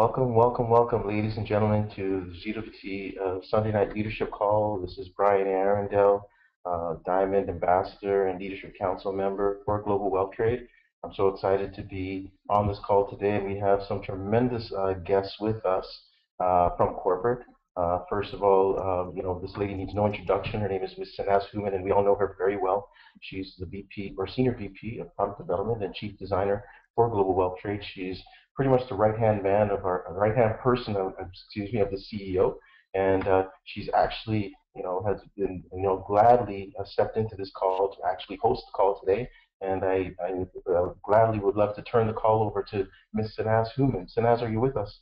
Welcome, ladies and gentlemen, to the GWT Sunday Night Leadership Call. This is Brian Arundel, Diamond Ambassador and Leadership Council member for Global Wealth Trade. I'm so excited to be on this call today, and we have some tremendous guests with us from corporate. First of all, this lady needs no introduction. Her name is Ms. Sanaz Human, and we all know her very well. She's the VP or Senior VP of Product Development and Chief Designer for Global Wealth Trade. She's pretty much the right-hand man of our right-hand person of, of the CEO, and she's actually, has been, gladly stepped into this call to actually host the call today. And I gladly would love to turn the call over to Ms. Sanaz Human. Sanaz, are you with us?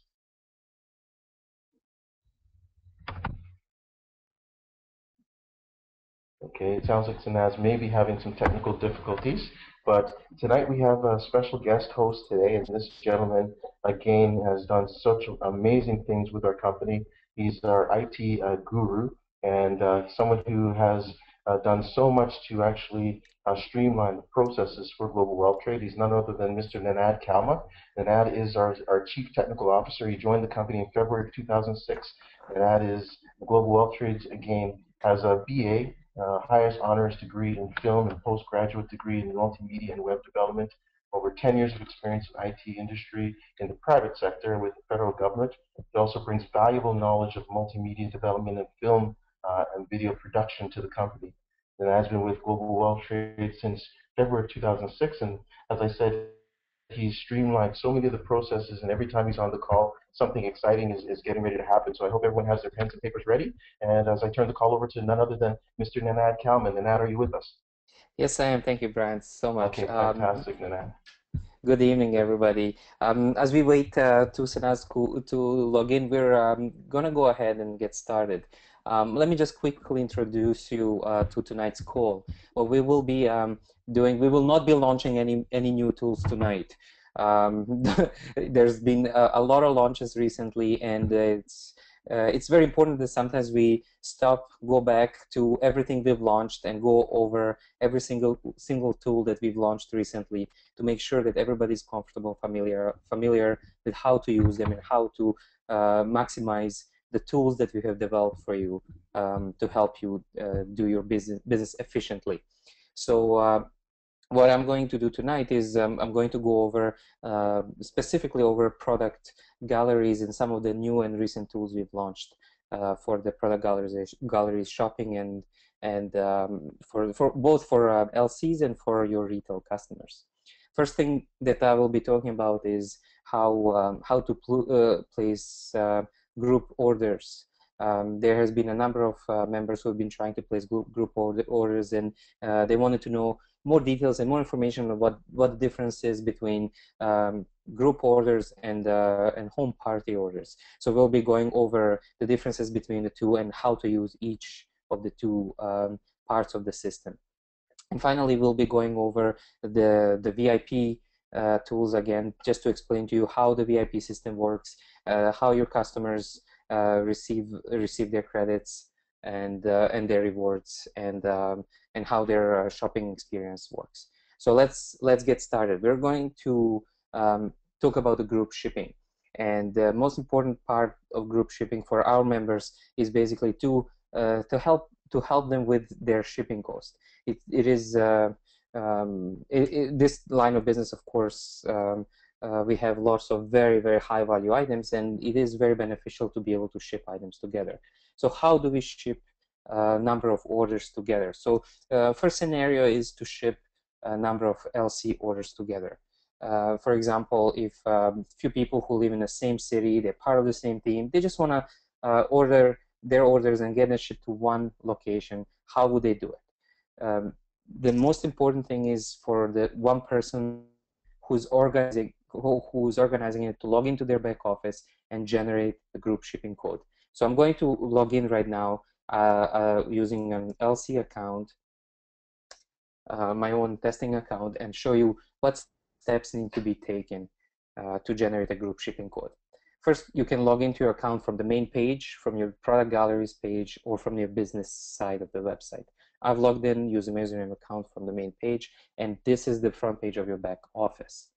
Okay, it sounds like Sanaz may be having some technical difficulties, but tonight we have a special guest host today, and this gentleman, again, has done such amazing things with our company. He's our IT guru and someone who has done so much to actually streamline the processes for global wealth trade. He's none other than Mr. Nenad Calma. Nenad is our Chief Technical Officer. He joined the company in February of 2006. Nenad is Global Wealth Trades, again, has a BA, highest honors degree in film and postgraduate degree in multimedia and web development, over 10 years of experience in IT industry in the private sector with the federal government. He also brings valuable knowledge of multimedia development and film and video production to the company. And has been with Global Wealth Trade since February of 2006, and as I said, he's streamlined so many of the processes, and every time he's on the call, something exciting is getting ready to happen. So I hope everyone has their pens and papers ready. And as I turn the call over to none other than Mr. Nenad Kalman. Nenad, are you with us? Yes, I am. Thank you, Brian, so much. Okay, fantastic, Nenad. Good evening, everybody. As we wait to Sanaz to log in, we're going to go ahead and get started. Let me just quickly introduce you to tonight's call. What we will be doing, we will not be launching any new tools tonight. There's been a lot of launches recently, and it's very important that sometimes we stop, go back to everything we've launched and go over every single tool that we've launched recently to make sure that everybody's comfortable, familiar with how to use them and how to maximize the tools that we have developed for you to help you do your business efficiently. So what I'm going to do tonight is I'm going to go over specifically over product galleries and some of the new and recent tools we've launched for the product galleries shopping and for both for LCs and for your retail customers. First thing that I will be talking about is how to place group orders. There has been a number of members who have been trying to place group orders, and they wanted to know more details and more information on what the difference is between group orders and home party orders. So we'll be going over the differences between the two and how to use each of the two parts of the system. And finally, we'll be going over the VIP tools again, just to explain to you how the VIP system works, how your customers receive their credits and their rewards, and how their shopping experience works. So let's get started. We're going to talk about the group shipping, and the most important part of group shipping for our members is basically to help them with their shipping cost. This line of business, of course, we have lots of very high value items, and it is very beneficial to be able to ship items together. So how do we ship a number of orders together? So first scenario is to ship a number of LC orders together. For example, if few people who live in the same city, they're part of the same team, they just want to order their orders and get it shipped to one location, how would they do it? The most important thing is for the one person who's organizing it to log into their back office and generate the group shipping code. So I'm going to log in right now using an LC account, my own testing account, and show you what steps need to be taken to generate a group shipping code. First, you can log into your account from the main page, from your product galleries page, or from your business side of the website. I've logged in using my username account from the main page, and this is the front page of your back office.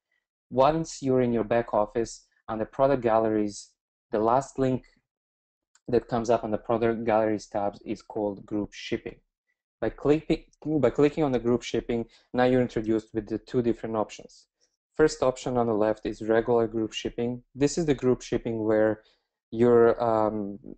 Once you're in your back office, On the product galleries, the last link that comes up on the product galleries tabs is called group shipping. By clicking on the group shipping, now you're introduced with the two different options. First option on the left is regular group shipping. This is the group shipping where your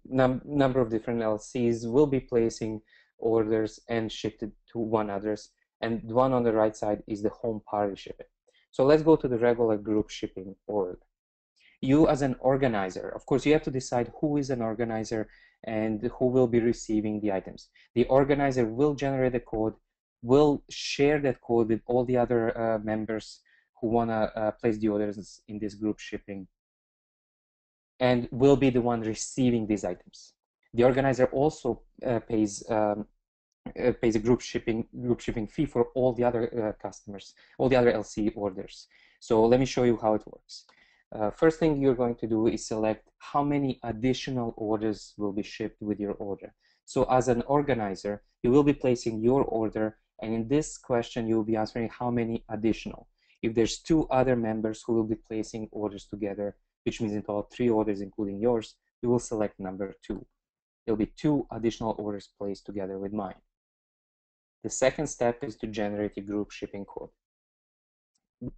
number of different LCs will be placing orders and shipped it to one others. And the one on the right side is the home party shipping. So let's go to the regular group shipping order. You as an organizer, of course, you have to decide who is an organizer and who will be receiving the items. The organizer will generate the code, will share that code with all the other members who want to place the orders in this group shipping, and will be the one receiving these items. The organizer also pays a group shipping fee for all the other customers, all the other LC orders. So let me show you how it works. First thing you're going to do is select how many additional orders will be shipped with your order. So as an organizer, you will be placing your order, and in this question, you will be answering how many additional. If there's two other members who will be placing orders together, which means in total 3 orders, including yours, you will select number 2. There'll be 2 additional orders placed together with mine. The second step is to generate a group shipping code.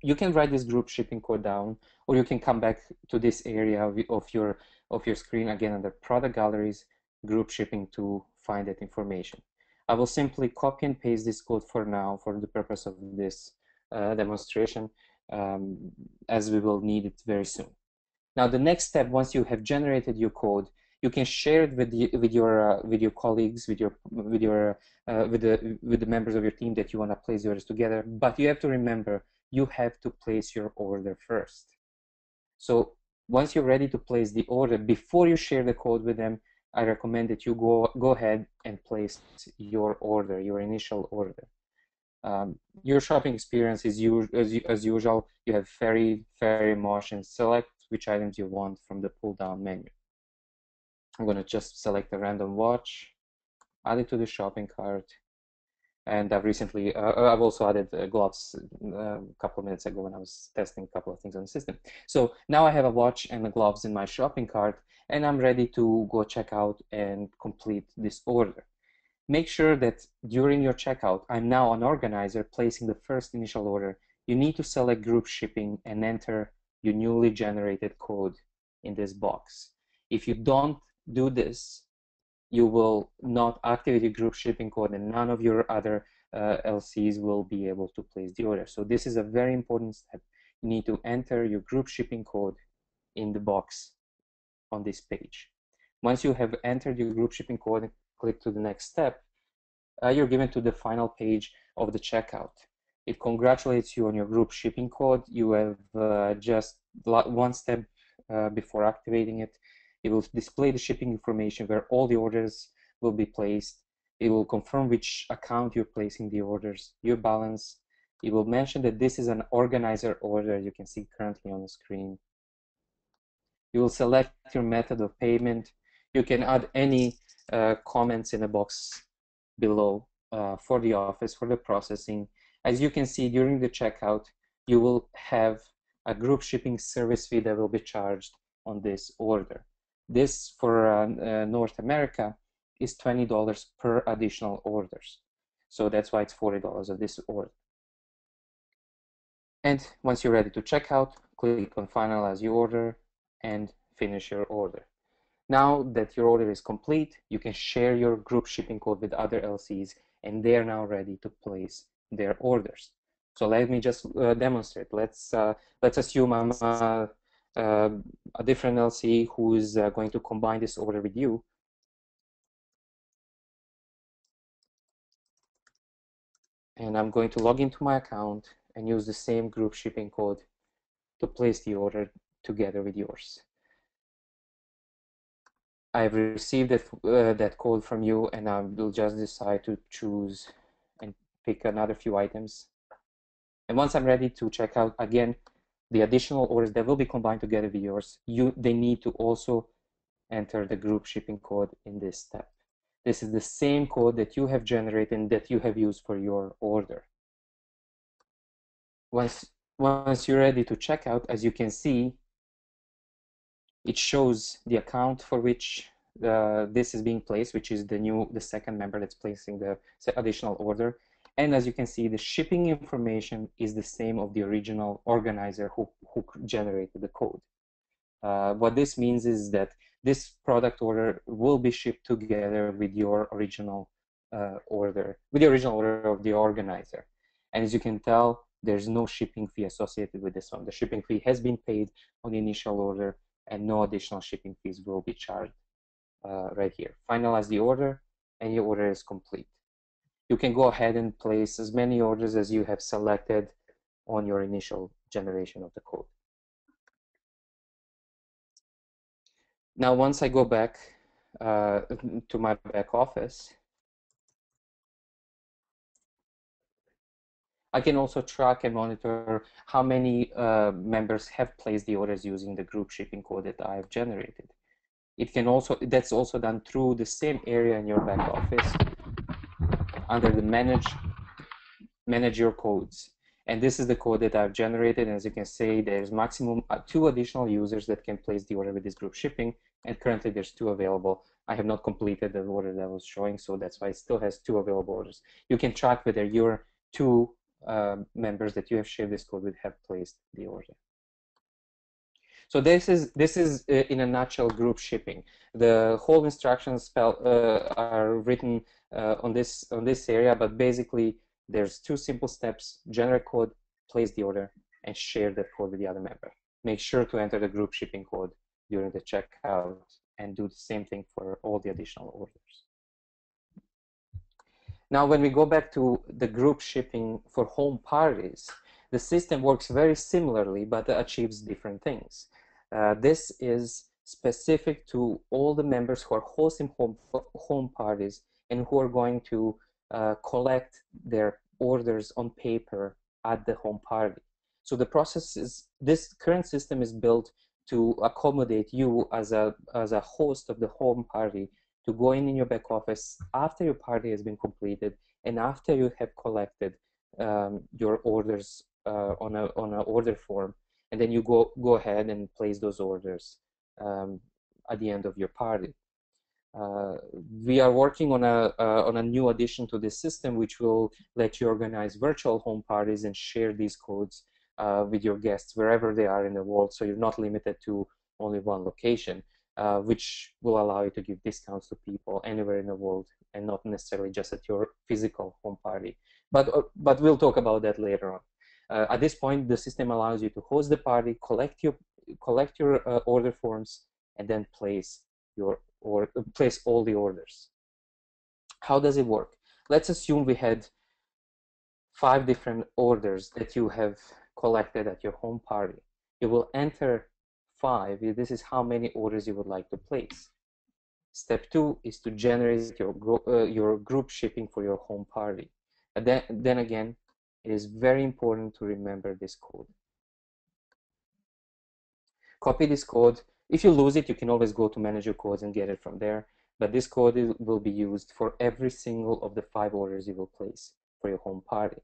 You can write this group shipping code down, or you can come back to this area of your screen again under product galleries, group shipping, to find that information. I will simply copy and paste this code for now for the purpose of this demonstration, as we will need it very soon. Now the next step, once you have generated your code, you can share it with your colleagues, with the members of your team that you want to place the orders together. But you have to remember, you have to place your order first. So once you're ready to place the order, before you share the code with them, I recommend that you go ahead and place your order, your initial order. Your shopping experience is as usual. You have very much and select which items you want from the pull-down menu. I'm going to just select a random watch, add it to the shopping cart, and I've also added gloves a couple of minutes ago when I was testing a couple of things on the system. So now I have a watch and the gloves in my shopping cart, and I'm ready to go check out and complete this order. Make sure that during your checkout, I'm now an organizer placing the first initial order. You need to select group shipping and enter your newly generated code in this box. If you don't do this, you will not activate your group shipping code, and none of your other LCs will be able to place the order. So this is a very important step. You need to enter your group shipping code in the box on this page. Once you have entered your group shipping code and click to the next step, you're given to the final page of the checkout. It congratulates you on your group shipping code. You have just one step before activating it. It will display the shipping information where all the orders will be placed. It will confirm which account you're placing the orders, your balance. It will mention that this is an organizer order, you can see currently on the screen. You will select your method of payment. You can add any comments in the box below for the office, for the processing. As you can see, during the checkout, you will have a group shipping service fee that will be charged on this order. This, for North America, is $20 per additional orders. So that's why it's $40 of this order. And once you're ready to check out, click on Finalize Your Order and finish your order. Now that your order is complete, you can share your group shipping code with other LCs, and they are now ready to place their orders. So let me just demonstrate. Let's assume I'm a different LC who is going to combine this order with you. And I'm going to log into my account and use the same group shipping code to place the order together with yours. I've received that code from you, and I will just decide to choose and pick another few items. And once I'm ready to check out, again, the additional orders that will be combined together with yours, they need to also enter the group shipping code in this step. This is the same code that you have generated and that you have used for your order. Once you're ready to check out, as you can see, It shows the account for which this is being placed, which is the second member that's placing the additional order. And as you can see, the shipping information is the same of the original organizer who generated the code. What this means is that this product order will be shipped together with your original order, with the original order of the organizer. And as you can tell, there's no shipping fee associated with this one. The shipping fee has been paid on the initial order, and no additional shipping fees will be charged right here. Finalize the order, and your order is complete. You can go ahead and place as many orders as you have selected on your initial generation of the code. Now, once I go back to my back office, I can also track and monitor how many members have placed the orders using the group shipping code that I have generated. It can also, that's also done through the same area in your back office under the manage your codes. And this is the code that I've generated. And as you can see, there's maximum 2 additional users that can place the order with this group shipping. And currently there's 2 available. I have not completed the order that I was showing, so that's why it still has 2 available orders. You can track whether your 2 members that you have shared this code with have placed the order. So this is in a nutshell group shipping. The whole instructions are written on this area, but basically there's 2 simple steps: generate code, place the order, and share that code with the other member. Make sure to enter the group shipping code during the checkout, and do the same thing for all the additional orders. Now, when we go back to the group shipping for home parties, the system works very similarly, but achieves different things. This is specific to all the members who are hosting home parties and who are going to collect their orders on paper at the home party. So the process is, this current system is built to accommodate you as a host of the home party to go in your back office after your party has been completed and after you have collected your orders on an order form, and then you go ahead and place those orders at the end of your party. We are working on a new addition to this system, which will let you organize virtual home parties and share these codes with your guests wherever they are in the world, so you're not limited to only one location, which will allow you to give discounts to people anywhere in the world and not necessarily just at your physical home party. But we'll talk about that later on. At this point, the system allows you to host the party, collect your order forms, and then place all the orders. How does it work? Let's assume we had 5 different orders that you have collected at your home party. You will enter 5. This is how many orders you would like to place. Step 2 is to generate your group shipping for your home party. And then again, it is very important to remember this code. Copy this code. If you lose it, you can always go to manage your codes and get it from there. But this code will be used for every single of the 5 orders you will place for your home party.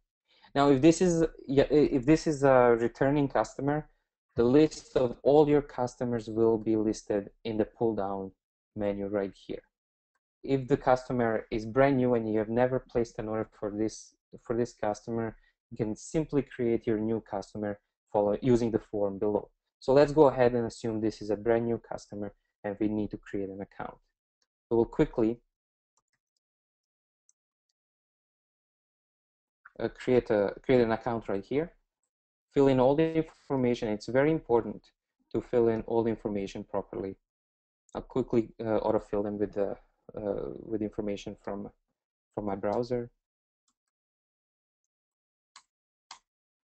Now, if this is a returning customer, the list of all your customers will be listed in the pull-down menu right here. If the customer is brand new and you have never placed an order for this customer, you can simply create your new customer using the form below. So let's go ahead and assume this is a brand new customer and we need to create an account. So we'll quickly create an account right here. Fill in all the information. It's very important to fill in all the information properly. I'll quickly autofill them with information from my browser.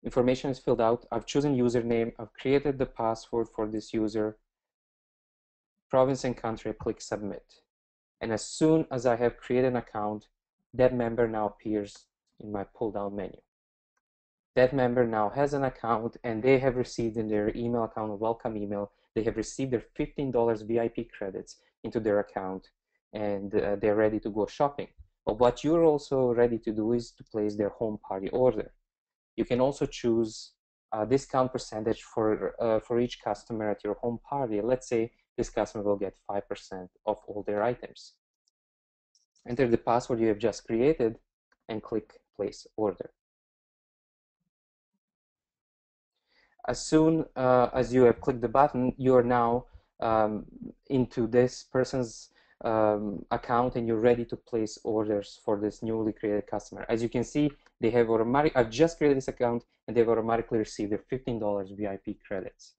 Information is filled out. I've chosen username. I've created the password for this user. Province and country, click submit. And as soon as I have created an account, that member now appears in my pull-down menu. That member now has an account and they have received in their email account, a welcome email, they have received their $15 VIP credits into their account, and they're ready to go shopping. But what you're also ready to do is to place their home party order. You can also choose discount percentage for each customer at your home party. Let's say this customer will get 5% of all their items. Enter the password you have just created and click place order. As soon as you have clicked the button, you are now into this person's account and you're ready to place orders for this newly created customer. As you can see, they have I've just created this account and they've automatically received their $15 VIP credits.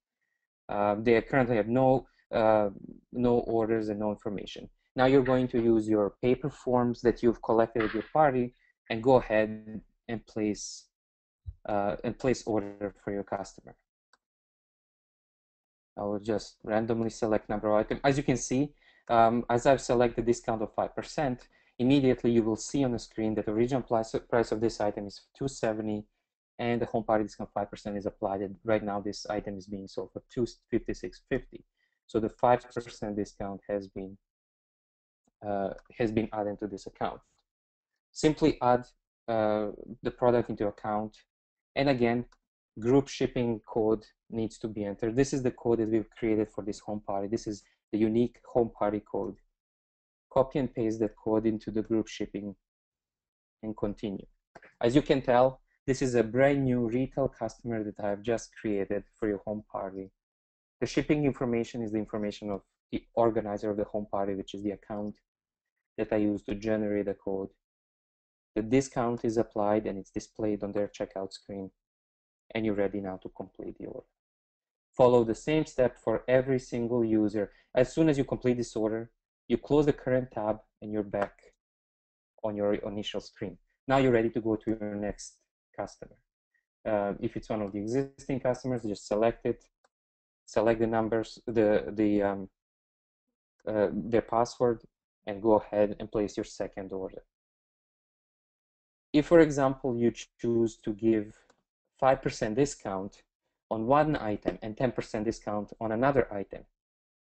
They currently have no orders and no information. Now you're going to use your paper forms that you've collected at your party and go ahead and place order for your customer. I will just randomly select number of items. As you can see, as I've selected discount of 5%, immediately you will see on the screen that the original price of this item is $270 and the home party discount 5% is applied. And right now this item is being sold for $256.50. So the 5% discount has been added to this account. Simply add the product into account, and again, group shipping code needs to be entered. This is the code that we've created for this home party. This is the unique home party code. Copy and paste that code into the group shipping and continue. As you can tell, this is a brand new retail customer that I've just created for your home party. The shipping information is the information of the organizer of the home party, which is the account that I use to generate the code. The discount is applied and it's displayed on their checkout screen, and you're ready now to complete the order. Follow the same step for every single user. As soon as you complete this order, you close the current tab and you're back on your initial screen. Now you're ready to go to your next customer. If it's one of the existing customers, just select it, select the numbers, their password, and go ahead and place your second order. If, for example, you choose to give 5% discount on one item and 10% discount on another item,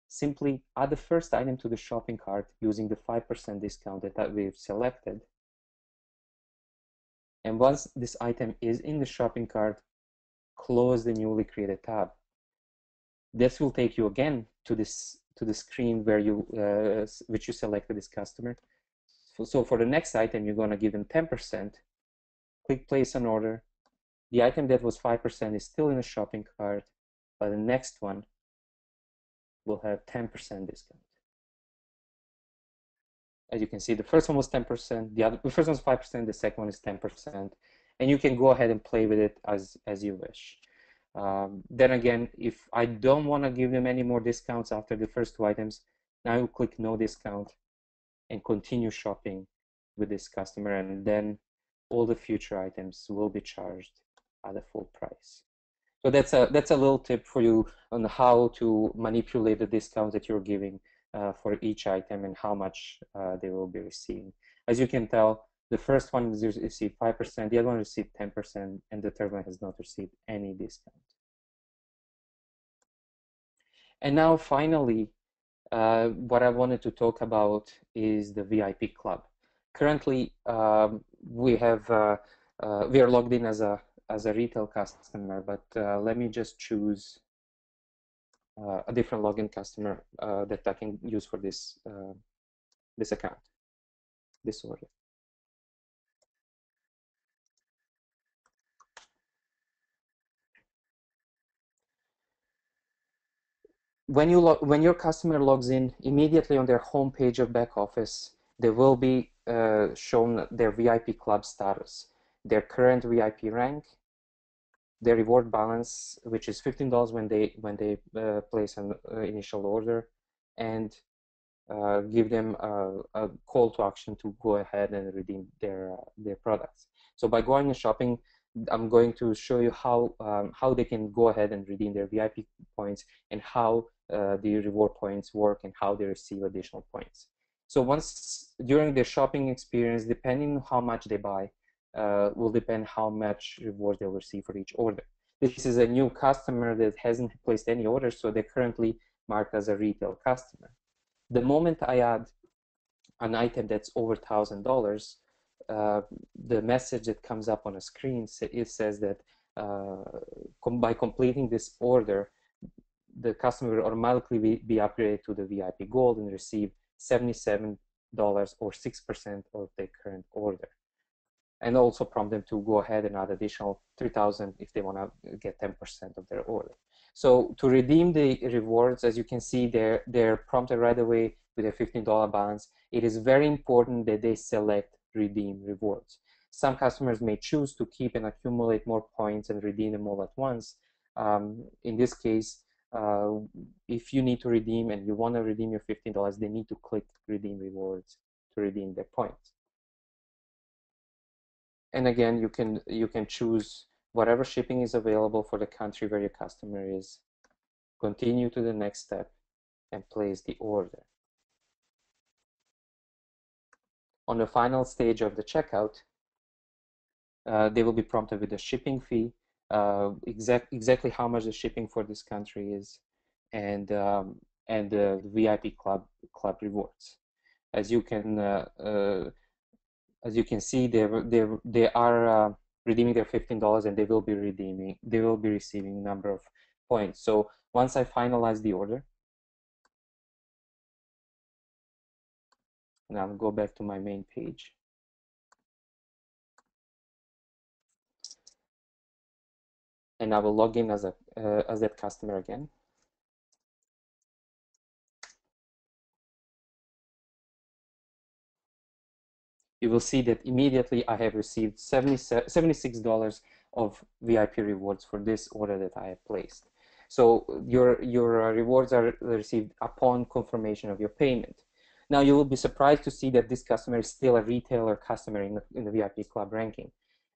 simply add the first item to the shopping cart using the 5% discount that we've selected. And once this item is in the shopping cart, close the newly created tab. This will take you again to the screen where which you selected this customer. So for the next item, you're going to give them 10%. Click place an order. The item that was 5% is still in the shopping cart, but the next one will have 10% discount. As you can see, the first one was 10%, the first one was 5%, the second one is 10%, and you can go ahead and play with it as you wish. Then again, if I don't want to give them any more discounts after the first two items, now you click no discount and continue shopping with this customer, and then all the future items will be charged at a full price. So that's a little tip for you on how to manipulate the discounts that you're giving for each item and how much they will be receiving. As you can tell, the first one received 5%, the other one received 10%, and the third one has not received any discount. And now finally, what I wanted to talk about is the VIP club. Currently, we are logged in as a retail customer, but let me just choose a different login customer that I can use for this account, this order. When your customer logs in, immediately on their home page of back office, they will be shown their VIP club status, their current VIP rank, their reward balance, which is $15 when they place an initial order, and give them a call to action to go ahead and redeem their products. So by going and shopping, I'm going to show you how they can go ahead and redeem their VIP points and how the reward points work and how they receive additional points. So once during the shopping experience, depending on how much they buy, will depend how much rewards they'll receive for each order. This is a new customer that hasn't placed any orders, so they're currently marked as a retail customer. The moment I add an item that's over $1,000, the message that comes up on a screen says that by completing this order, the customer will automatically be upgraded to the VIP Gold and receive $77 or 6% of their current order. And also prompt them to go ahead and add additional $3,000 if they want to get 10% of their order. So to redeem the rewards, as you can see, they're prompted right away with a $15 balance. It is very important that they select redeem rewards. Some customers may choose to keep and accumulate more points and redeem them all at once. In this case, if you need to redeem and you want to redeem your $15, they need to click redeem rewards to redeem their points. And again, you can choose whatever shipping is available for the country where your customer is, continue to the next step, and place the order. On the final stage of the checkout, they will be prompted with a shipping fee, exactly how much the shipping for this country is, and the VIP club rewards. As you can see, they are redeeming their $15, and they will be receiving a number of points. So once I finalize the order, and I'll go back to my main page. And I will log in as that customer again. You will see that immediately I have received $76 of VIP rewards for this order that I have placed. So your rewards are received upon confirmation of your payment. Now you will be surprised to see that this customer is still a retailer customer in the VIP Club ranking.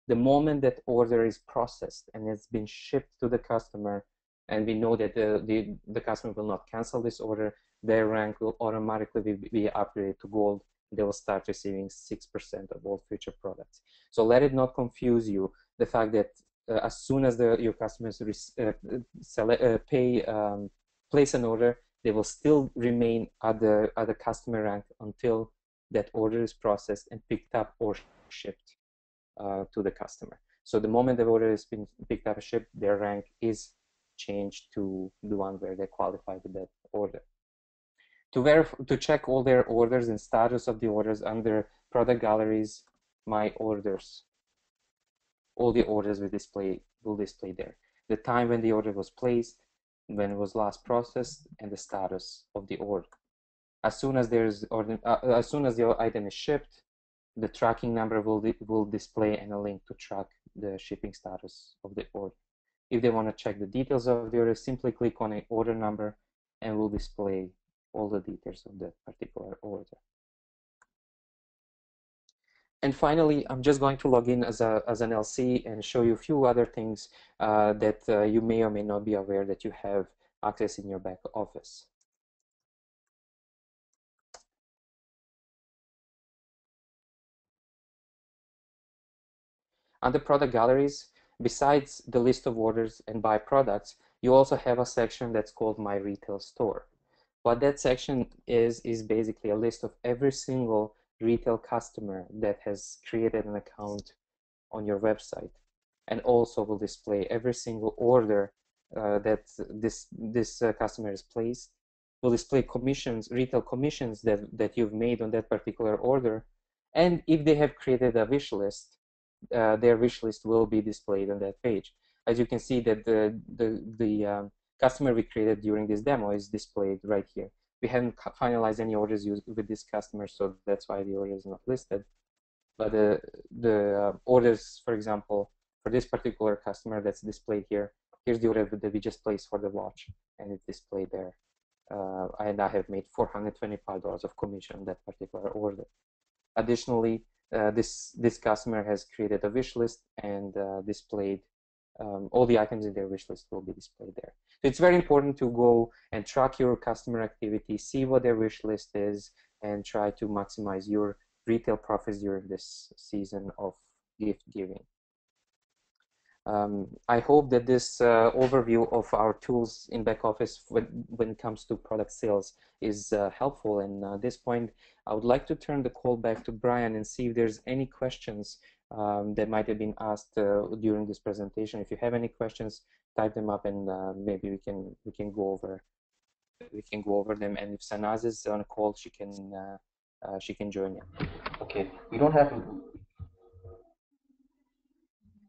The moment that order is processed and it's been shipped to the customer, and we know that the customer will not cancel this order, their rank will automatically be upgraded to gold. They will start receiving 6% of all future products. So let it not confuse you, the fact that as soon as your customers place an order, they will still remain at the customer rank until that order is processed and picked up or shipped to the customer. So the moment the order has been picked up and shipped, their rank is changed to the one where they qualify with that order. To check all their orders and status of the orders under product galleries, my orders, all the orders will display there. The time when the order was placed, when it was last processed, and the status of the order. As soon as the item is shipped, the tracking number will display and a link to track the shipping status of the order. If they want to check the details of the order, simply click on an order number and will display all the details of that particular order. And finally, I'm just going to log in as an LC and show you a few other things that you may or may not be aware that you have access in your back office. Under product galleries, besides the list of orders and buy products, you also have a section that's called My Retail Store. What that section is basically a list of every single retail customer that has created an account on your website, and also will display every single order that this customer has placed. Will display commissions, retail commissions that you've made on that particular order, and if they have created a wish list, their wish list will be displayed on that page. As you can see, that the customer we created during this demo is displayed right here. We haven't finalized any orders with this customer, so that's why the order is not listed. But the orders, for example, for this particular customer that's displayed here, here's the order that we just placed for the watch, and it's displayed there. And I have made $425 of commission on that particular order. Additionally, this customer has created a wish list and displayed all the items in their wish list will be displayed there. So it's very important to go and track your customer activity, see what their wish list is, and try to maximize your retail profits during this season of gift giving. I hope that this overview of our tools in back office when it comes to product sales is helpful. And at this point, I would like to turn the call back to Brian and see if there's any questions that might have been asked during this presentation. If you have any questions, type them up, and maybe we can go over them. And if Sanaz is on a call, she can join in. Okay, we don't have.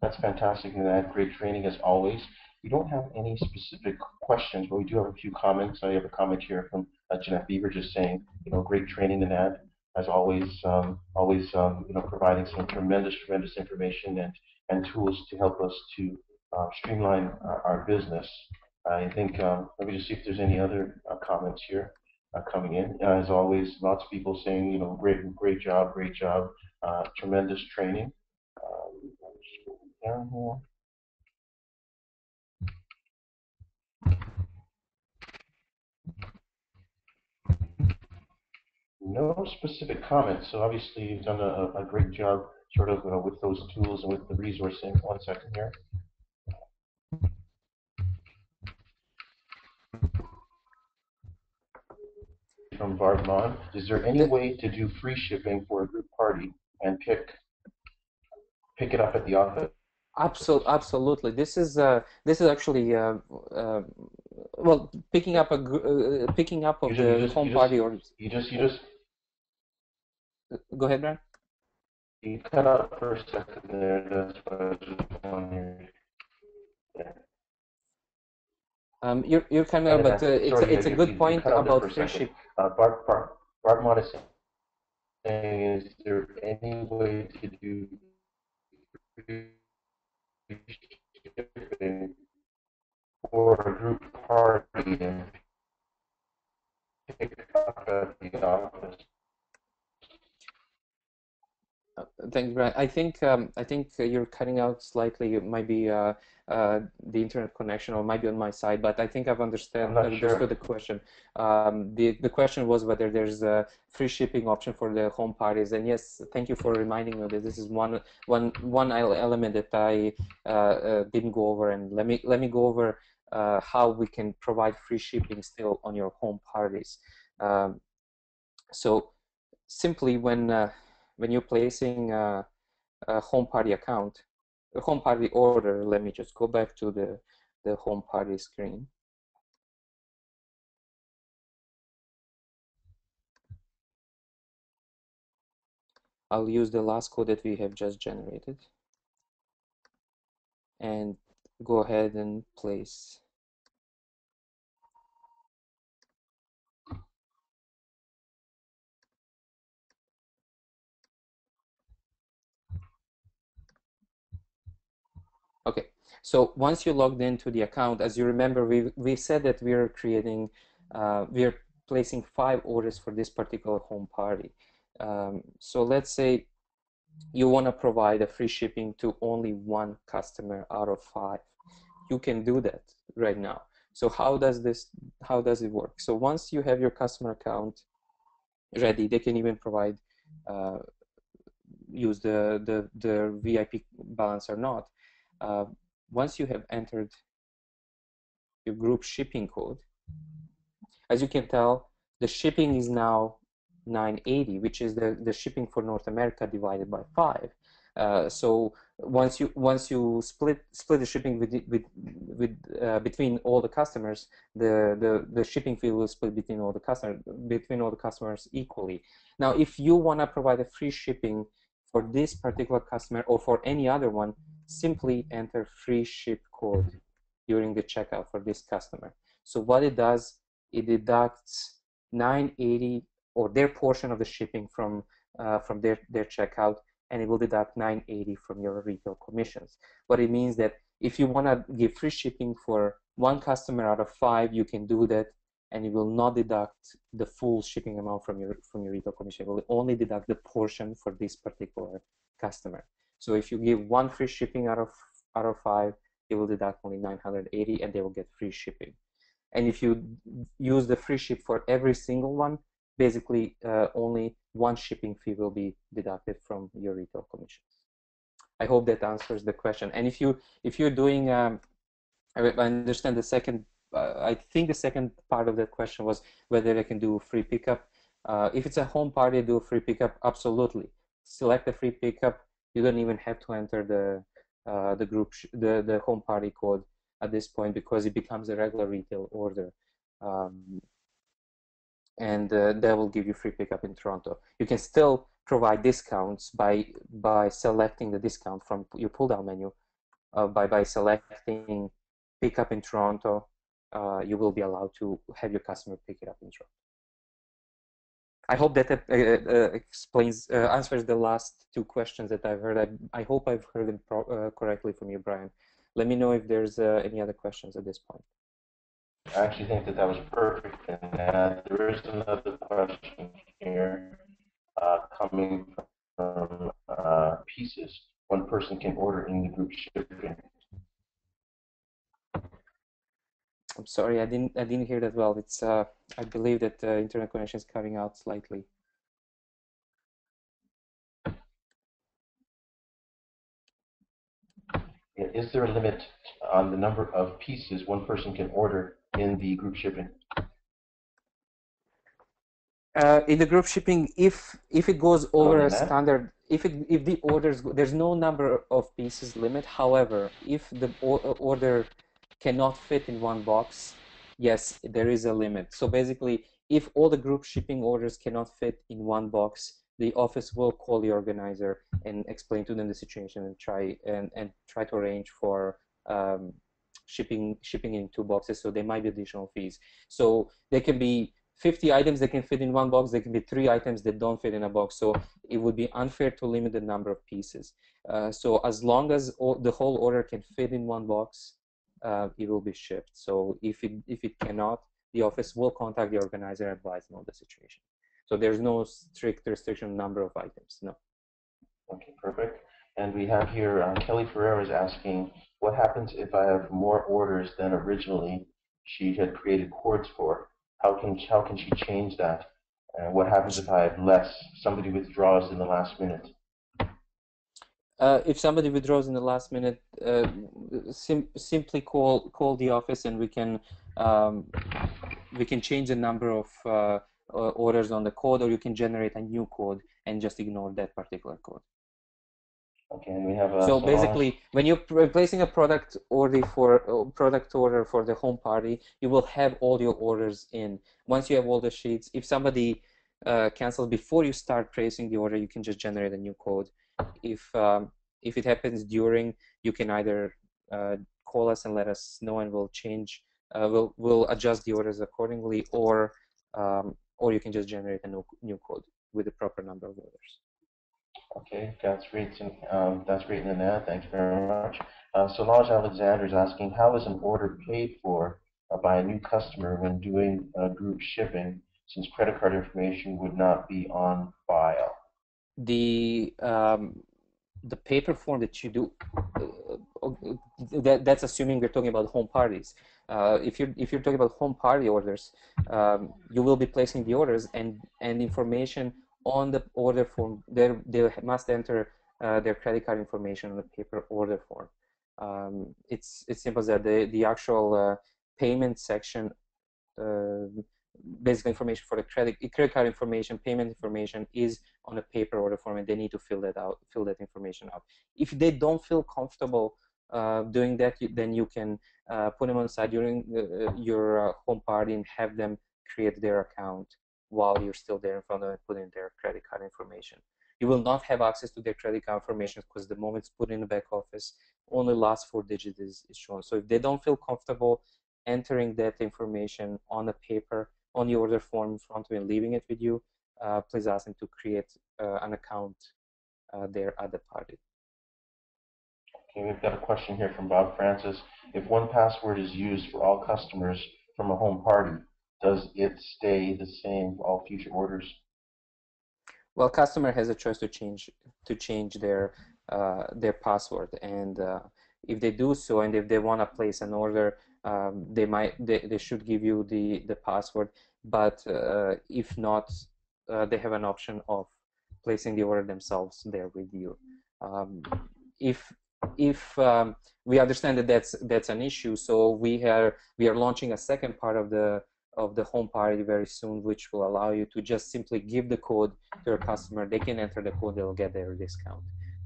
That's fantastic, Nenad. Great training as always. We don't have any specific questions, but we do have a few comments. I have a comment here from Jeanette Beaver just saying, great training, Nenad, as always, providing some tremendous information and tools to help us to streamline our business. I think, let me just see if there's any other comments here coming in. As always, lots of people saying, great job, tremendous training. Down here. No specific comments. So obviously you've done a great job sort of with those tools and with the resourcing. 1 second here. From Vardman, is there any way to do free shipping for a group party and pick it up at the office? Absolutely. This is actually well, picking up of the home party orders. You just Go ahead, Brian. You cut out for a second there. That's what I was just wondering. Yeah. You're kind of, but it's a good point about free shipping. Bart is saying, is there any way to do free shipping for a group party and pick up at the office? Thanks, Brian. I think you're cutting out slightly. It might be the internet connection, or might be on my side. But I think I've understood the question. The question was whether there's a free shipping option for the home parties. And yes, thank you for reminding me that this is one element that I didn't go over. And let me go over how we can provide free shipping still on your home parties. So simply when you're placing a home party account, a home party order, let me just go back to the home party screen. I'll use the last code that we have just generated and go ahead and place. Okay, so once you logged into the account, as you remember, we said that we're creating, we're placing 5 orders for this particular home party. So let's say you want to provide a free shipping to only 1 customer out of 5. You can do that right now. So how does it work? So once you have your customer account ready, they can even provide, use the VIP balance or not. Once you have entered your group shipping code, as you can tell, the shipping is now 980, which is the shipping for North America divided by 5. So once you split the shipping between all the customers, the shipping fee will split between all the customers equally. Now, if you want to provide a free shipping for this particular customer or for any other one, simply enter free ship code during the checkout for this customer. So what it does, it deducts 980 or their portion of the shipping from their checkout, and it will deduct 980 from your retail commissions. What it means that if you want to give free shipping for 1 customer out of 5, you can do that, and it will not deduct the full shipping amount from your retail commission. It will only deduct the portion for this particular customer. So if you give 1 free shipping out of 5, it will deduct only 980, and they will get free shipping. And if you use the free ship for every single one, basically only 1 shipping fee will be deducted from your retail commissions. I hope that answers the question. And if you're doing, I understand the second. I think the second part of that question was whether I can do free pickup. If it's a home party, do a free pickup. Absolutely. Select a free pickup. You don't even have to enter the the home party code at this point, because it becomes a regular retail order. And that will give you free pickup in Toronto. You can still provide discounts by selecting the discount from your pull-down menu. By selecting pickup in Toronto, you will be allowed to have your customer pick it up in Toronto. I hope that answers the last two questions that I've heard. I hope I've heard them correctly from you, Brian. Let me know if there's any other questions at this point. I actually think that was perfect. And there is another question here coming from pieces one person can order in the group shipping. I'm sorry, I didn't hear that well. It's I believe that the internet connection is cutting out slightly. Is there a limit on the number of pieces one person can order in the group shipping? In the group shipping, if it goes over a standard, if the orders, there's no number of pieces limit. However, if the order cannot fit in one box, yes, there is a limit. So basically, if all the group shipping orders cannot fit in one box, the office will call the organizer and explain to them the situation and try to arrange for shipping in two boxes. So there might be additional fees. So there can be 50 items that can fit in one box. There can be 3 items that don't fit in a box. So it would be unfair to limit the number of pieces. So as long as the whole order can fit in one box, it will be shipped. So if it cannot, the office will contact the organizer and advise them on the situation. So there's no strict restriction on number of items. No. Okay, perfect. And we have here Kelly Ferreira is asking, what happens if I have more orders than originally she had created cords for? How can she change that? And what happens if I have less? Somebody withdraws in the last minute. If somebody withdraws in the last minute, simply call the office, and we can change the number of orders on the code, or you can generate a new code and just ignore that particular code. Okay, and we have so basically, when you're placing a product order for the home party, you will have all your orders in. Once you have all the sheets, if somebody cancels before you start placing the order, you can just generate a new code. If it happens during, you can either call us and let us know, and we'll change. We'll adjust the orders accordingly, or you can just generate a new code with the proper number of orders. Okay, that's great. That's great, Nenad. Thanks very much. Solange Alexander is asking, how is an order paid for by a new customer when doing group shipping, since credit card information would not be on file? The paper form that you do, that's assuming we're talking about home parties. If you're talking about home party orders, you will be placing the orders, and information on the order form. They must enter their credit card information on the paper order form. It's simple as that. The actual payment section, basic information for the credit card information, payment information is on a paper order form, and they need to fill that information out. If they don't feel comfortable doing that, then you can put them on the side during your home party and have them create their account while you're still there in front of them and put in their credit card information. You will not have access to their credit card information, because the moment it's put in the back office, only last 4 digits is shown. So if they don't feel comfortable entering that information on a paper, on the order form in front of you and leaving it with you, please ask them to create an account there at the party. Okay, we've got a question here from Bob Francis. If one password is used for all customers from a home party, does it stay the same for all future orders? Well, customer has a choice to change their password, and if they do so, and if they want to place an order, they should give you the password. But if not, they have an option of placing the order themselves there with you. If we understand that that's an issue, so we are launching a second part of the home party very soon, which will allow you to just simply give the code to your customer. They can enter the code, they'll get their discount.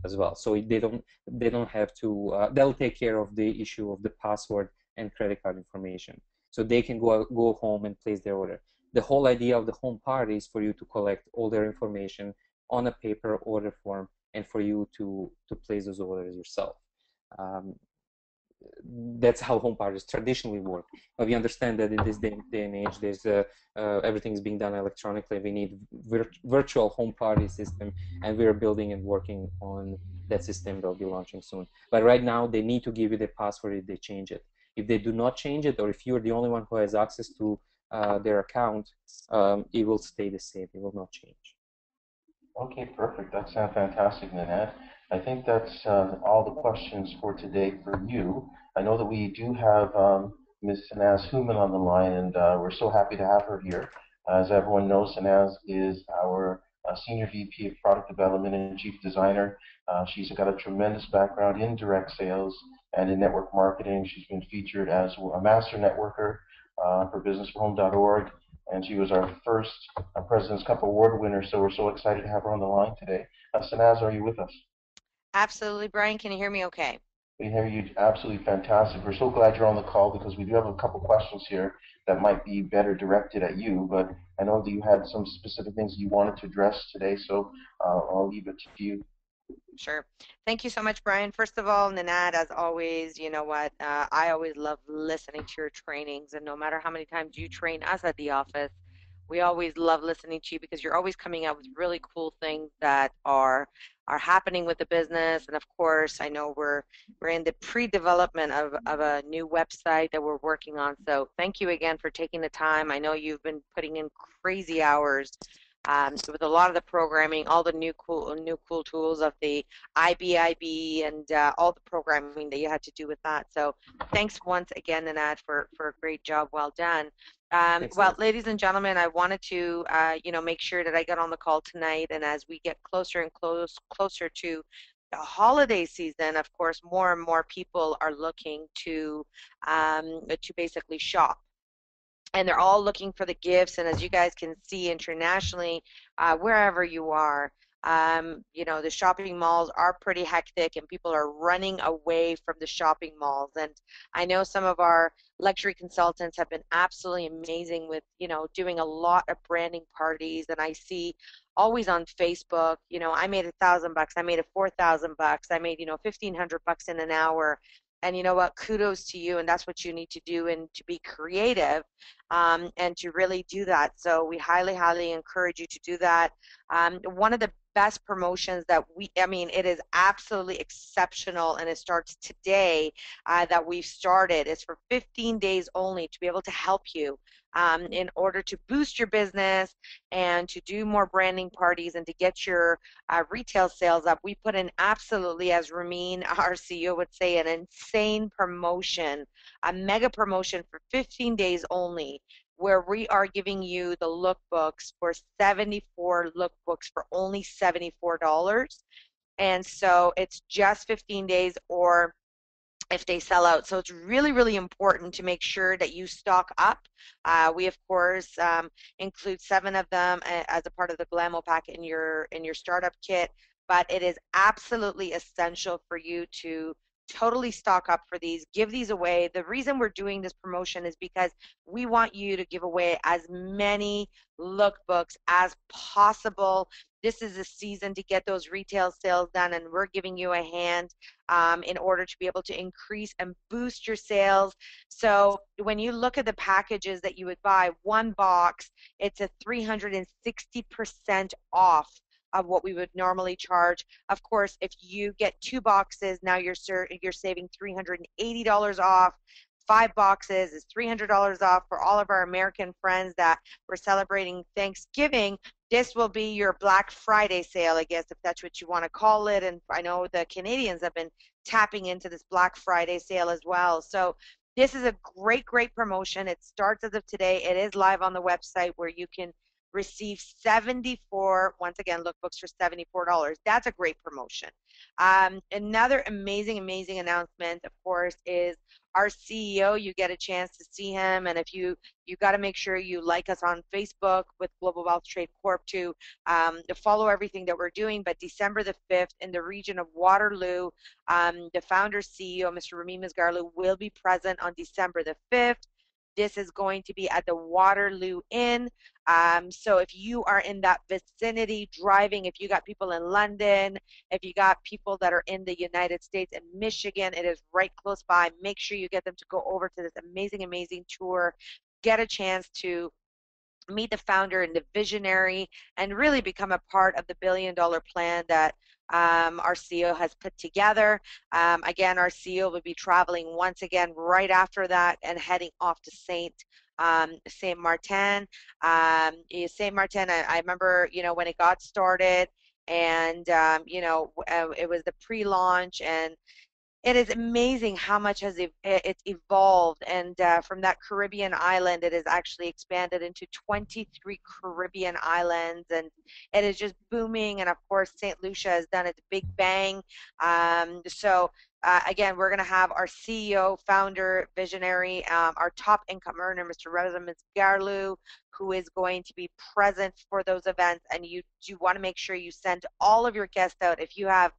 as well. So they don't have to, they'll take care of the issue of the password and credit card information. So they can go home and place their order. The whole idea of the home party is for you to collect all their information on a paper order form and for you to place those orders yourself. That's how home parties traditionally work. But we understand that in this day and age, everything is being done electronically. We need virtual home party system, and we're building and working on that system that will be launching soon. But right now, they need to give you the password if they change it. If they do not change it, or if you're the only one who has access to their account, it will stay the same. It will not change. Okay, perfect. That sounds fantastic, Nenad. I think that's all the questions for today for you. I know that we do have Ms. Sanaz Human on the line, and we're so happy to have her here. As everyone knows, Sanaz is our Senior VP of Product Development and Chief Designer. She's got a tremendous background in direct sales and in network marketing. She's been featured as a master networker for businessforhome.org, and she was our first President's Cup Award winner, so we're so excited to have her on the line today. Sanaz, are you with us? Absolutely, Brian. Can you hear me okay? We hear you absolutely fantastic. We're so glad you're on the call because we do have a couple questions here that might be better directed at you, but I know that you had some specific things you wanted to address today, so I'll leave it to you. Sure. Thank you so much, Brian. First of all, Nenad, as always, you know what? I always love listening to your trainings, and no matter how many times you train us at the office, we always love listening to you because you're always coming out with really cool things that are happening with the business. And of course, I know we're in the pre-development of a new website that we're working on. So thank you again for taking the time. I know you've been putting in crazy hours with a lot of the programming, all the new cool tools of the IBIB and all the programming that you had to do with that. So thanks once again, Nenad, for a great job. Well done. Well, ladies and gentlemen, I wanted to make sure that I got on the call tonight, and as we get closer and closer to the holiday season, of course, more and more people are looking to basically shop, and they're all looking for the gifts. And as you guys can see internationally, wherever you are, the shopping malls are pretty hectic and people are running away from the shopping malls. And I know some of our luxury consultants have been absolutely amazing with, doing a lot of branding parties. And I see always on Facebook, I made $1,000, I made $4,000, I made, $1,500 in an hour. And you know what, kudos to you, and that's what you need to do, and to be creative and to really do that. So we highly encourage you to do that. One of the best promotions that it is absolutely exceptional, and it starts today, that we've started. It's for 15 days only to be able to help you in order to boost your business and to do more branding parties and to get your retail sales up. We put in absolutely, as Ramin, our CEO, would say, an insane promotion, a mega promotion for 15 days only, where we are giving you the lookbooks for 74 lookbooks for only $74. And so it's just 15 days, or if they sell out. So it's really important to make sure that you stock up. We of course include 7 of them as a part of the Glamo pack in your startup kit, but it is absolutely essential for you to totally stock up for these. Give these away. The reason we're doing this promotion is because we want you to give away as many lookbooks as possible. This is a season to get those retail sales done, and we're giving you a hand in order to be able to increase and boost your sales. So when you look at the packages that you would buy, one box, it's a 360% off of what we would normally charge. Of course, if you get 2 boxes, now you're saving $380 off. 5 boxes is $300 off. For all of our American friends that we're celebrating Thanksgiving, this will be your Black Friday sale, I guess, if that's what you want to call it. And I know the Canadians have been tapping into this Black Friday sale as well. So this is a great promotion. It starts as of today. It is live on the website where you can receive 74, once again, lookbooks for $74. That's a great promotion. Another amazing, amazing announcement, of course, is our CEO. You get a chance to see him, and if you got to make sure you like us on Facebook with Global Wealth Trade Corp to follow everything that we're doing. But December the 5th in the region of Waterloo, the founder CEO, Mr. Rami Masgarlu, will be present on December the 5th. This is going to be at the Waterloo Inn. So if you are in that vicinity driving, if you got people in London, if you got people that are in the United States and Michigan, it is right close by. Make sure you get them to go over to this amazing, amazing tour. Get a chance to meet the founder and the visionary and really become a part of the billion-dollar plan that our CEO has put together. Again, our CEO will be traveling once again right after that and heading off to Saint Martin. Saint Martin, I remember, when it got started, and it was the pre-launch, and it is amazing how much it's evolved, and from that Caribbean island, it has actually expanded into 23 Caribbean islands, and it is just booming. And of course, St. Lucia has done its big bang. Again, we're going to have our CEO, founder, visionary, our top income earner, Mr. Rezamis Garlu, who is going to be present for those events. And you want to make sure you send all of your guests out. If you have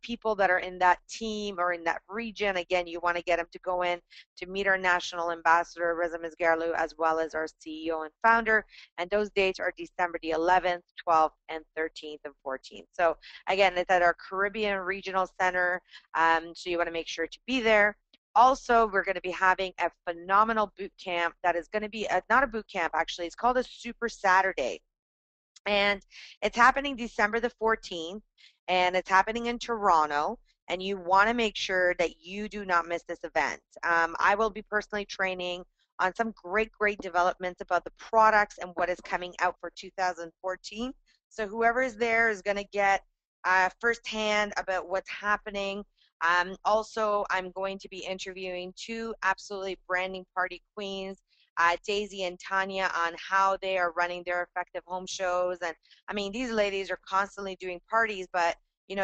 people that are in that team or in that region, again, you want to get them to go in to meet our national ambassador, Rezamis Garlu, as well as our CEO and founder. And those dates are December the 11th, 12th, and 13th and 14th. So again, it's at our Caribbean Regional Center. So you want to make sure to be there. Also, we're going to be having a phenomenal boot camp that is going to be not a boot camp, actually. It's called a Super Saturday. And it's happening December the 14th, and it's happening in Toronto. And you want to make sure that you do not miss this event. I will be personally training on some great, great developments about the products and what is coming out for 2014. So whoever is there is going to get firsthand about what's happening. Also, I'm going to be interviewing two absolutely branding party queens, Daisy and Tanya, on how they are running their effective home shows. And I mean, these ladies are constantly doing parties, but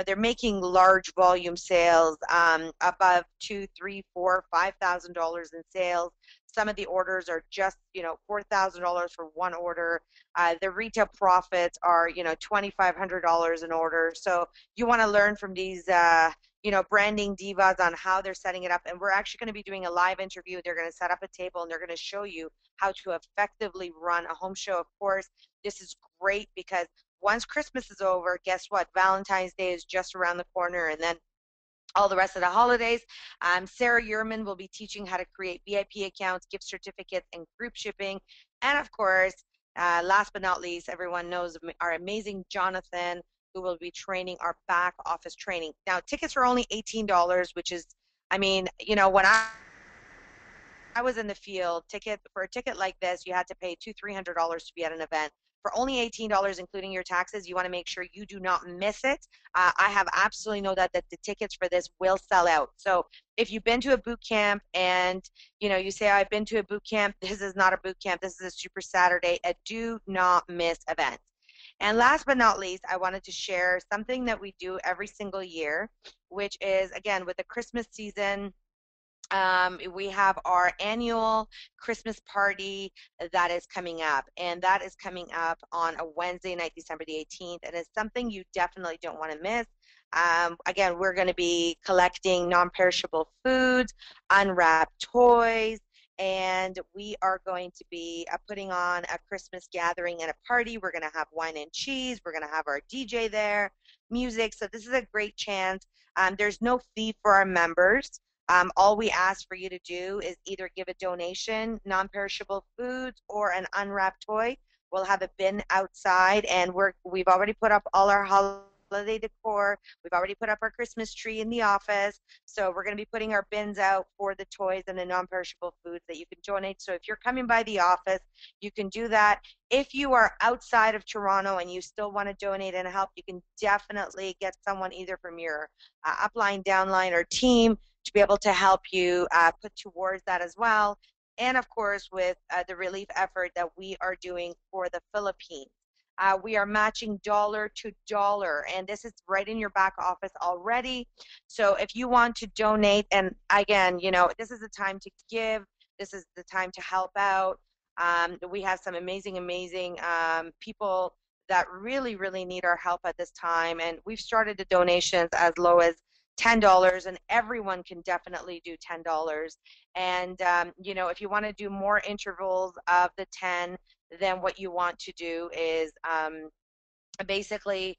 they're making large volume sales, above $2, $3, $4, $5,000 in sales. Some of the orders are just $4,000 for one order. The retail profits are $2,500 an order. So you want to learn from these branding divas on how they're setting it up. And we're actually going to be doing a live interview. They're going to set up a table and they're going to show you how to effectively run a home show. Of course, this is great because once Christmas is over, guess what? Valentine's Day is just around the corner, and then all the rest of the holidays. Sarah Yerman will be teaching how to create VIP accounts, gift certificates, and group shipping. And of course, last but not least, everyone knows our amazing Jonathan, who will be training our back office training. Now, tickets are only $18, which is, when I was in the field, for a ticket like this, you had to pay $200-300 to be at an event. For only $18, including your taxes, you want to make sure you do not miss it. I have absolutely no doubt that the tickets for this will sell out. So if you've been to a boot camp and you say, I've been to a boot camp, this is not a boot camp, this is a Super Saturday, a do not miss event. And last but not least, I wanted to share something that we do every single year, which is, again, with the Christmas season, we have our annual Christmas party that is coming up, and that is coming up on a Wednesday night, December the 18th, and it's something you definitely don't want to miss. Again, we're going to be collecting non-perishable foods, unwrapped toys, and we are going to be putting on a Christmas gathering and a party. We're going to have wine and cheese. We're going to have our DJ there, music. So this is a great chance. There's no fee for our members. All we ask for you to do is either give a donation, non-perishable foods, or an unwrapped toy. We'll have a bin outside, and we've already put up all our holiday decor. We've already put up our Christmas tree in the office. So we're going to be putting our bins out for the toys and the non-perishable foods that you can donate. So if you're coming by the office, you can do that. If you are outside of Toronto and you still want to donate and help, you can definitely get someone either from your upline, downline, or team to be able to help you put towards that as well. and of course with the relief effort that we are doing for the Philippines. We are matching dollar to dollar, and this is right in your back office already. So if you want to donate, and again, this is the time to give, this is the time to help out. We have some amazing people that really, really need our help at this time. And we've started the donations as low as $10, and everyone can definitely do $10. And, if you want to do more intervals of the 10, then what you want to do is basically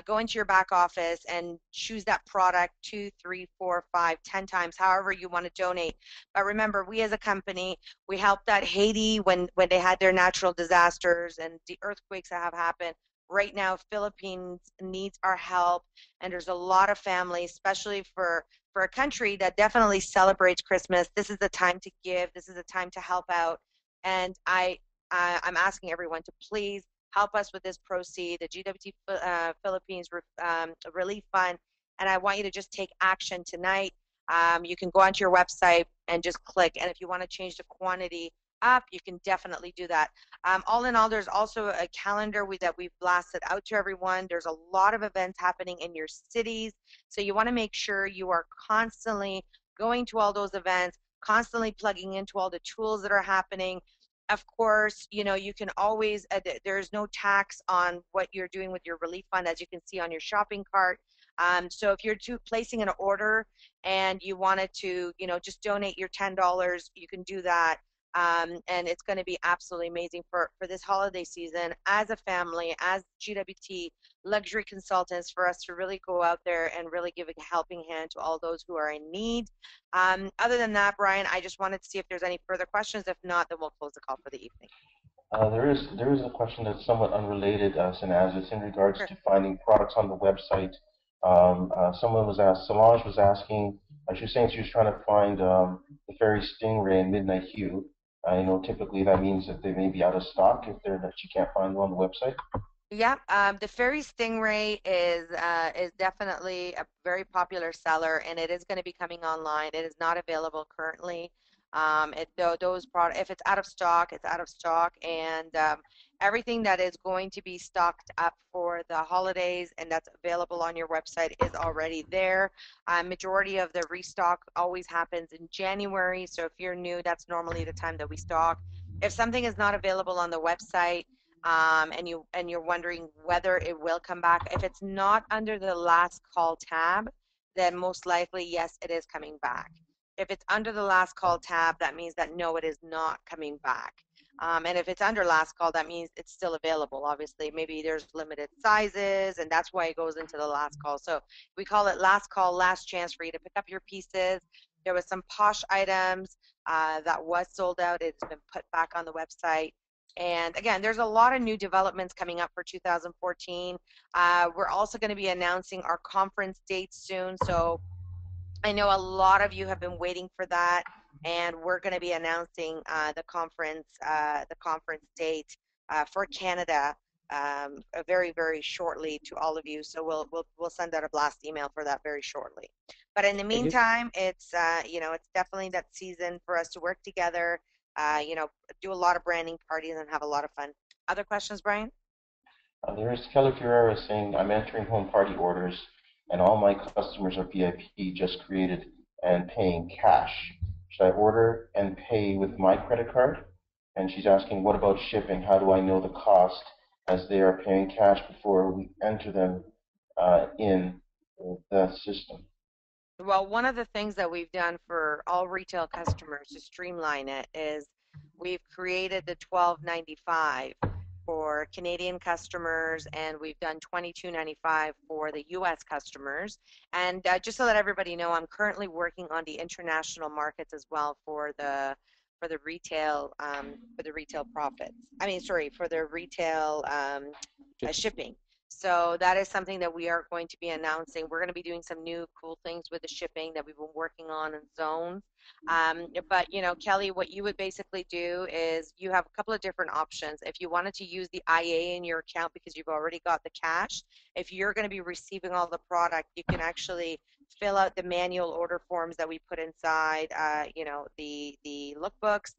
go into your back office and choose that product 2, 3, 4, 5, 10 times, however you want to donate. But remember, we as a company, we helped out Haiti when they had their natural disasters and the earthquakes that have happened. Right now, Philippines needs our help, and there's a lot of families, especially for a country that definitely celebrates Christmas. This is the time to give. This is the time to help out, and I'm asking everyone to please help us with this proceed, the GWT Philippines Relief Fund, and I want you to just take action tonight. You can go onto your website and just click, and if you want to change the quantity up, you can definitely do that. All in all, there's also a calendar that we've blasted out to everyone. There's a lot of events happening in your cities, so you want to make sure you are constantly going to all those events, constantly plugging into all the tools that are happening. Of course, you can always, there's no tax on what you're doing with your relief fund, as you can see on your shopping cart. So if you're placing an order and you wanted to, just donate your $10, you can do that. And it's going to be absolutely amazing for this holiday season as a family, as GWT luxury consultants, for us to really go out there and really give a helping hand to all those who are in need. Other than that, Brian, I just wanted to see if there's any further questions. If not, then we'll close the call for the evening. There is a question that's somewhat unrelated, Sanaz. It's in regards Sure. to finding products on the website. Solange was asking, she was saying she was trying to find the Fairy Stingray and Midnight Hue. I know typically that means that they may be out of stock if she can't find them on the website. Yeah, the Fairy Stingray is definitely a very popular seller, and it is going to be coming online. It is not available currently. Those products, if it's out of stock, it's out of stock, and everything that is going to be stocked up for the holidays and that's available on your website is already there. Majority of the restock always happens in January, so if you're new, that's normally the time that we stock. If something is not available on the website, and you're wondering whether it will come back, if it's not under the last call tab, then most likely yes, it is coming back. If it's under the last call tab, that means that no, it is not coming back. And if it's under last call, that means it's still available. Obviously, maybe there's limited sizes, and that's why it goes into the last call. So we call it last call, last chance for you to pick up your pieces. There was some posh items that was sold out. It's been put back on the website. And again, there's a lot of new developments coming up for 2014. We're also going to be announcing our conference dates soon. So I know a lot of you have been waiting for that, and we're going to be announcing the conference date for Canada very shortly to all of you. So we'll send out a blast email for that very shortly. But in the meantime, it's it's definitely that season for us to work together. Do a lot of branding parties and have a lot of fun. Other questions, Brian? There is Kelly Ferreira saying, I'm entering home party orders and all my customers are VIP just created and paying cash. Should I order and pay with my credit card? And she's asking, what about shipping? How do I know the cost as they are paying cash before we enter them in the system? Well, one of the things that we've done for all retail customers to streamline it is we've created the $12.95 for Canadian customers, and we've done $22.95 for the U.S. customers. And just to let everybody know, I'm currently working on the international markets as well for the retail profits. I mean, sorry, for the retail shipping. So that is something that we are going to be announcing. We're going to be doing some new cool things with the shipping that we've been working on in zones. But, Kelly, what you would basically do is you have a couple of different options. If you wanted to use the IA in your account because you've already got the cash, if you're going to be receiving all the product, you can actually fill out the manual order forms that we put inside, the lookbooks.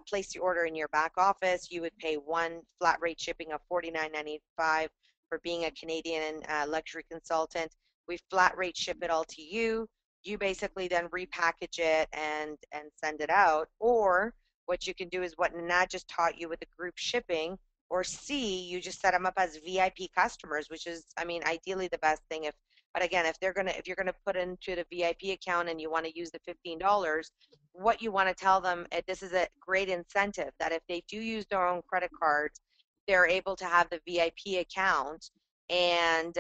place the order in your back office. You would pay one flat rate shipping of $49.95 for being a Canadian luxury consultant. We flat rate ship it all to you. You basically then repackage it and send it out. Or what you can do is what Nenad just taught you with the group shipping. Or C, you just set them up as VIP customers, which is, I mean, ideally the best thing. But again, if you're gonna put into the VIP account and you want to use the $15, what you want to tell them, this is a great incentive that if they do use their own credit cards, they're able to have the VIP account and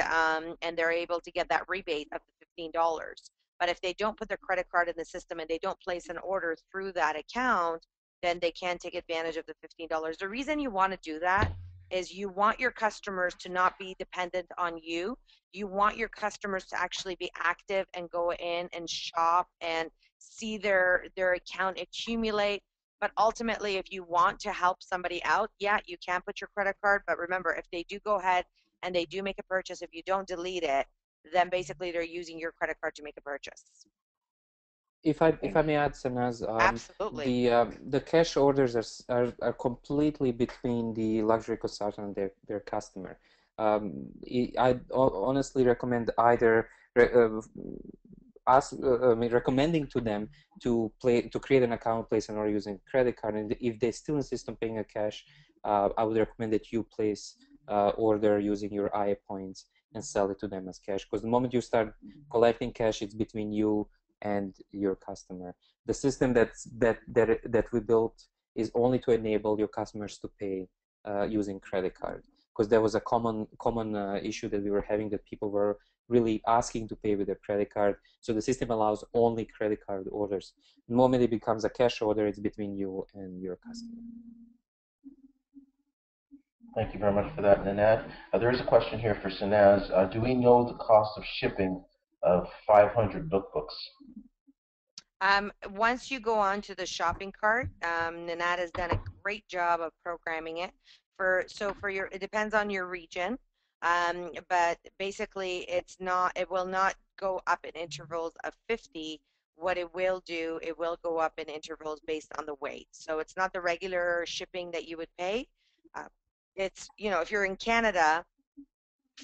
they're able to get that rebate of the $15. But if they don't put their credit card in the system and they don't place an order through that account, then they can take advantage of the $15. The reason you want to do that is you want your customers to not be dependent on you. You want your customers to actually be active and go in and shop and see their account accumulate. But ultimately, if you want to help somebody out, yeah, you can put your credit card. But remember, if they do go ahead and they do make a purchase, if you don't delete it, then basically they're using your credit card to make a purchase. If I may add, Sanaz, Absolutely. the cash orders are completely between the luxury consultant and their customer. I honestly recommend either recommending to them to create an account, place an order using credit card, and if they still insist on paying a cash, I would recommend that you place order using your IA points and sell it to them as cash. Because the moment you start collecting cash, it's between you and your customer. The system that we built is only to enable your customers to pay using credit card, because there was a common issue that we were having, that people were really asking to pay with their credit card. So the system allows only credit card orders. The moment it becomes a cash order, it's between you and your customer. Thank you very much for that, Nenad. There is a question here for Sanaz. Do we know the cost of shipping of 500 notebooks? Once you go on to the shopping cart, Nenad has done a great job of programming it. It depends on your region, but basically it will not go up in intervals of 50. What it will do, it will go up in intervals based on the weight. So it's not the regular shipping that you would pay. It's, if you're in Canada,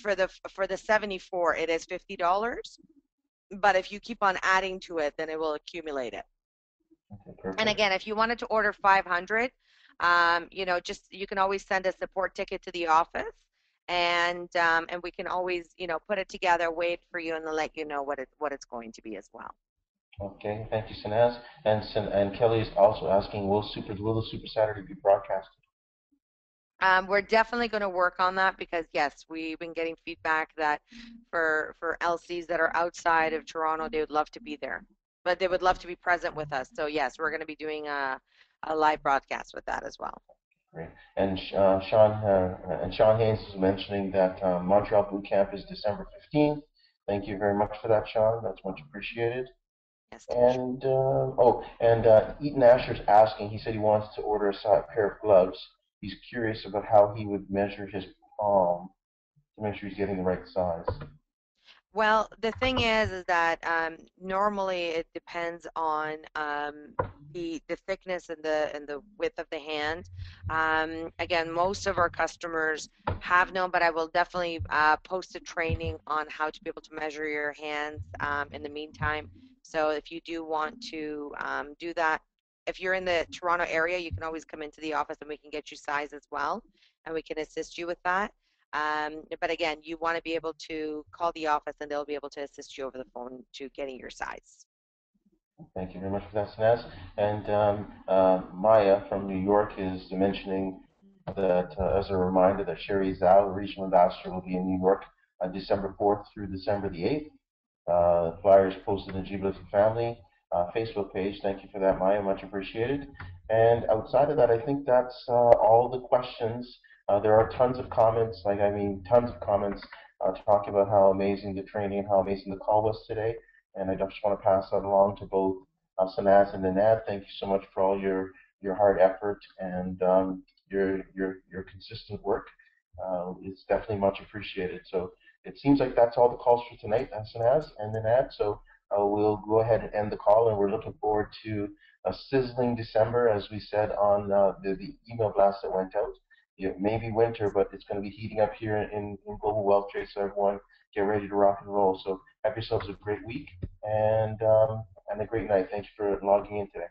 for the 74, it is $50. But if you keep on adding to it, then it will accumulate it. Okay, and again, if you wanted to order 500, you can always send a support ticket to the office, and we can always, put it together, wait for you, and then let you know what it's going to be as well. Okay, thank you, Sanaz. And Kelly is also asking, will the Super Saturday be broadcasted? We're definitely going to work on that, because yes, we've been getting feedback that for LCs that are outside of Toronto, they would love to be there, but they would love to be present with us. So yes, we're going to be doing a live broadcast with that as well. Great. And Sean Haynes is mentioning that Montreal Boot Camp is December 15th. Thank you very much for that, Sean. That's much appreciated. Yes. And Eaton Asher's asking. He said he wants to order a pair of gloves. He's curious about how he would measure his palm to make sure he's getting the right size. Well, the thing is that normally it depends on the thickness and the width of the hand. Again, most of our customers have known, but I will definitely post a training on how to be able to measure your hands in the meantime. So if you do want to do that, if you're in the Toronto area, you can always come into the office and we can get you size as well, and we can assist you with that. But again, you want to be able to call the office and they'll be able to assist you over the phone to getting your size. Thank you very much for that, Sanaz. And Maya from New York is mentioning that, as a reminder, that Sherry Zhao, the regional ambassador, will be in New York on December 4th through December the 8th. Flyers posted in the GWT family Facebook page. Thank you for that, Maya. Much appreciated. And outside of that, I think that's all the questions. There are tons of comments, tons of comments talking about how amazing the training and how amazing the call was today. And I just want to pass that along to both Sanaz and Nenad. Thank you so much for all your hard effort and your consistent work. It's definitely much appreciated. So it seems like that's all the calls for tonight, Sanaz and Nenad. So we'll go ahead and end the call, and we're looking forward to a sizzling December, as we said on the email blast that went out. Maybe winter, but it's going to be heating up here in Global Wealth Trade, so everyone get ready to rock and roll. So have yourselves a great week and a great night. Thank you for logging in today.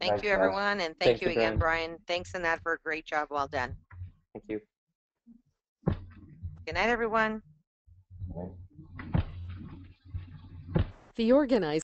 Thank you, everyone, and thank you again, Brian. Thanks, Nenad, for a great job. Well done. Thank you. Good night, everyone. Right. The organized